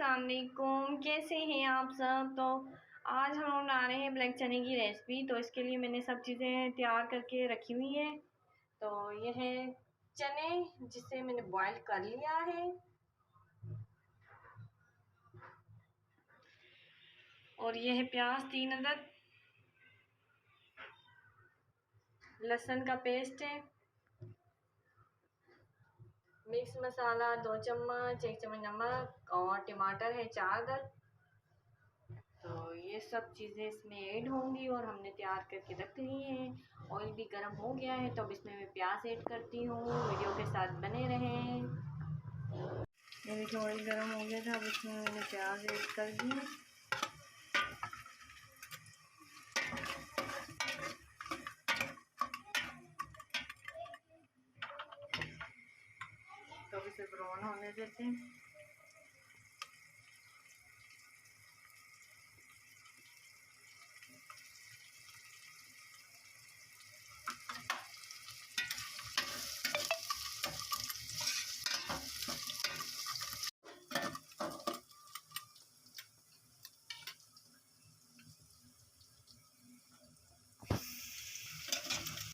अस्सलाम वालेकुम, कैसे हैं आप सब। तो आज हम लोग बना रहे हैं ब्लैक चने की रेसिपी। तो इसके लिए मैंने सब चीज़ें तैयार करके रखी हुई हैं। तो ये है चने जिसे मैंने बॉईल कर लिया है, और ये है प्याज 3 अदद, लहसुन का पेस्ट है, मिक्स मसाला 2 चम्मच, 1 चम्मच नमक, और टमाटर है 4 अदद। तो ये सब चीज़ें इसमें ऐड होंगी और हमने तैयार करके रख ली हैं। ऑयल भी गर्म हो गया है, तो अब इसमें मैं प्याज ऐड करती हूँ। वीडियो के साथ बने रहें। ये देखिए ऑयल गर्म हो गया था, अब इसमें मैंने प्याज ऐड कर दी। तो अब इसे ब्राउन होने देते हैं।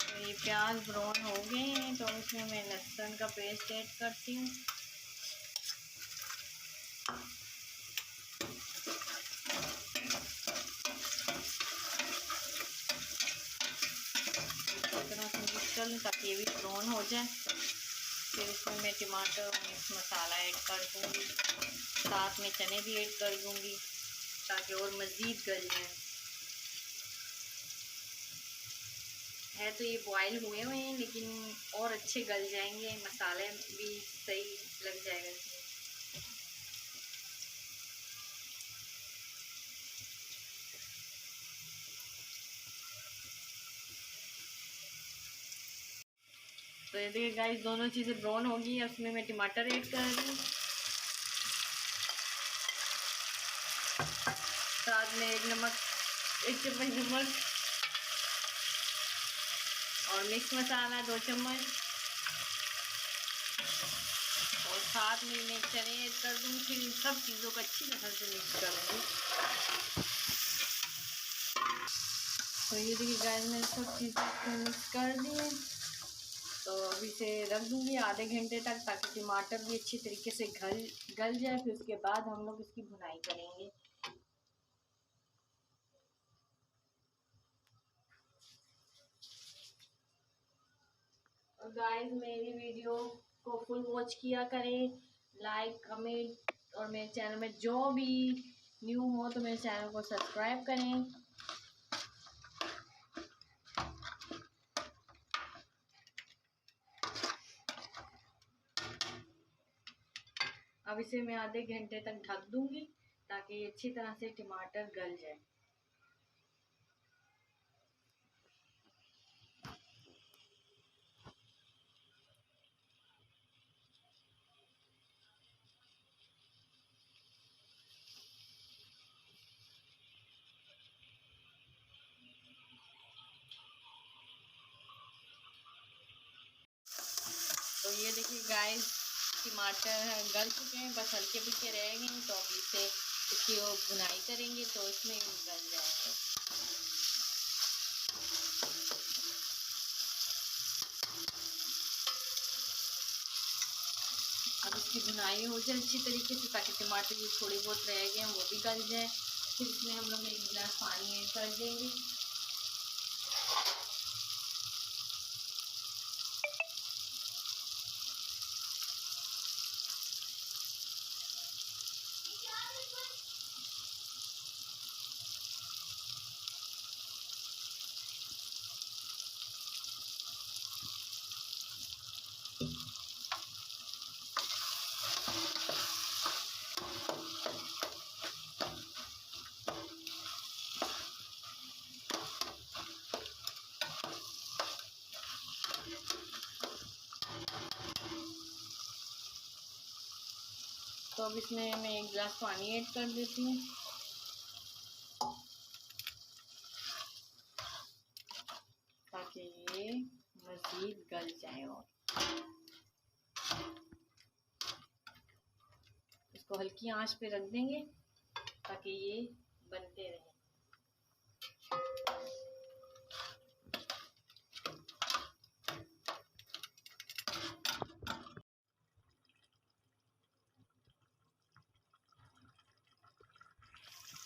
तो ये प्याज ब्राउन हो गए हैं, तो इसमें मैं लहसुन का पेस्ट ऐड करती हूँ। इस तरह से मिक्स कर लूँ ताकि ये भी ब्राउन हो जाए। फिर इसमें मैं टमाटर और मिक्स मसाला ऐड कर दूँगी, साथ में चने भी ऐड कर दूँगी ताकि और मज़ीद गल जाए। है तो ये बॉयल हुए हुए हैं, लेकिन और अच्छे गल जाएंगे, मसाले भी सही लग जाएगा इसमें। तो ये देखिए गाइस, दोनों चीज़ें ब्राउन होगी। उसमें मैं टमाटर ऐड कर दूँ, साथ में 1 चम्मच नमक, और मिक्स मसाला 2 चम्मच, और साथ में मैं चने ऐड कर दूँ। फिर इन सब चीज़ों को अच्छी तरह से मिक्स करूँगी। तो ये देखिए गाइस, मैंने सब चीज़ें मिक्स कर दी हैं। तो अब इसे रख दूँगी आधे घंटे तक, ताकि टमाटर भी अच्छी तरीके से गल जाए। फिर उसके बाद हम लोग इसकी भुनाई करेंगे। और गाइस, मेरी वीडियो को फुल वॉच किया करें, लाइक कमेंट, और मेरे चैनल में जो भी न्यू हो तो मेरे चैनल को सब्सक्राइब करें। अब इसे मैं आधे घंटे तक ढक दूंगी ताकि अच्छी तरह से टमाटर गल जाए। तो ये देखिए गाइस, टमाटर गल चुके हैं, बस हल्के फुल्के रह गए हैं। तो अब इसे इसकी भुनाई करेंगे तो इसमें गल जाएंगे। अब इसकी भुनाई हो जाए अच्छी तरीके से, ताकि टमाटर जो थोड़े बहुत रह गए हैं वो भी गल जाए। फिर इसमें हम लोग 1 गिलास पानी ऐड कर देंगे। तो अब इसमें मैं 1 गिलास पानी ऐड कर देती हूँ, ताकि ये मज़ीद गल जाए। और इसको हल्की आंच पे रख देंगे ताकि ये बनते रहें।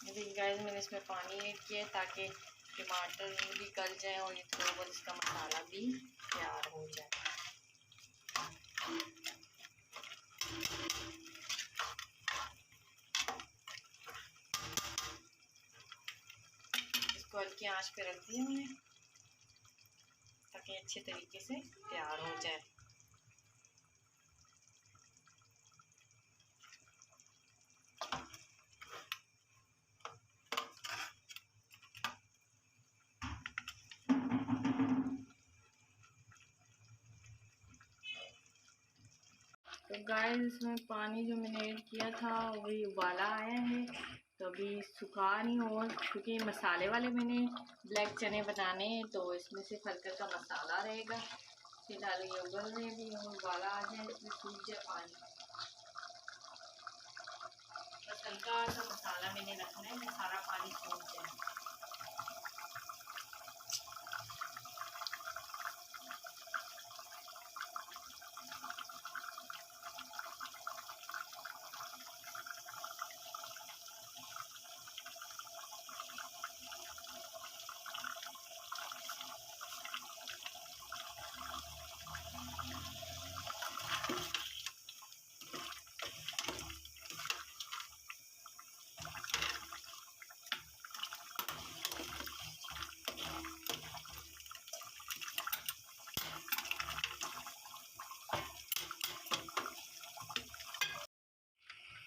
देखिए गाइस, मैंने इसमें पानी ऐड किया है ताकि टमाटर भी गल जाए और ये थोड़ा बहुत इसका मसाला भी तैयार हो जाए। इसको हल्की आंच पे रख दिया हमने ताकि अच्छे तरीके से तैयार हो जाए। तो गाइस, इसमें पानी जो मैंने ऐड किया था वही उबाला आया है, तो अभी सुखा नहीं हो क्योंकि मसाले वाले मैंने ब्लैक चने बनाने हैं, तो इसमें सिर्फ हल्का का मसाला रहेगा। फिलहाल ये उबल रहे भी उबाला आ जाए, इसमें सूख जाए पानी, बस हल्का सा मसाला मैंने रखना है, सारा पानी सूख जाए।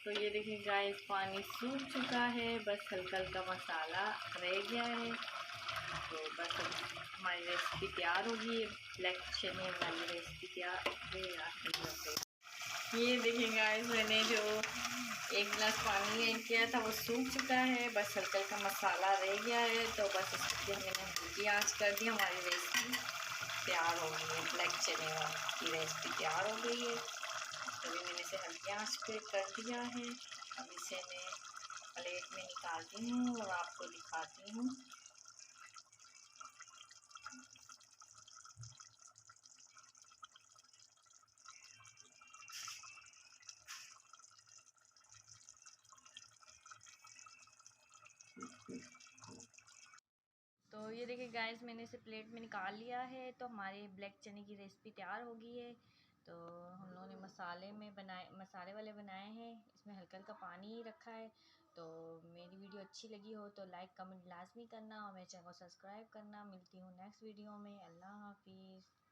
तो ये देखिए गाइस, पानी सूख चुका है, बस हल्का हल्का मसाला रह गया है, तो बस हमारी रेसिपी तैयार होगी। ब्लैक चने वाली रेसिपी तैयार है। ये देखिए गाइस, मैंने जो 1 गिलास पानी ऐड किया था वो सूख चुका है, बस हल्का हल्का मसाला रह गया है, तो बस इसकी मैंने हल्की आँच कर दी। हमारी रेसिपी तैयार हो गई है, ब्लैक चने की रेसिपी तैयार हो गई है। अभी मैंने इसे हल्की आंच पे कर दिया है। अब इसे मैं प्लेट में निकालती हूँ और आपको दिखाती हूँ। तो ये देखिए गाइस, मैंने इसे प्लेट में निकाल लिया है, तो हमारे ब्लैक चने की रेसिपी तैयार हो गई है। तो हम लोगों ने मसाले वाले बनाए हैं, इसमें हल्का हल्का पानी ही रखा है। तो मेरी वीडियो अच्छी लगी हो तो लाइक कमेंट लाजमी करना और मेरे चैनल को सब्सक्राइब करना। मिलती हूँ नेक्स्ट वीडियो में। अल्लाह हाफिज़।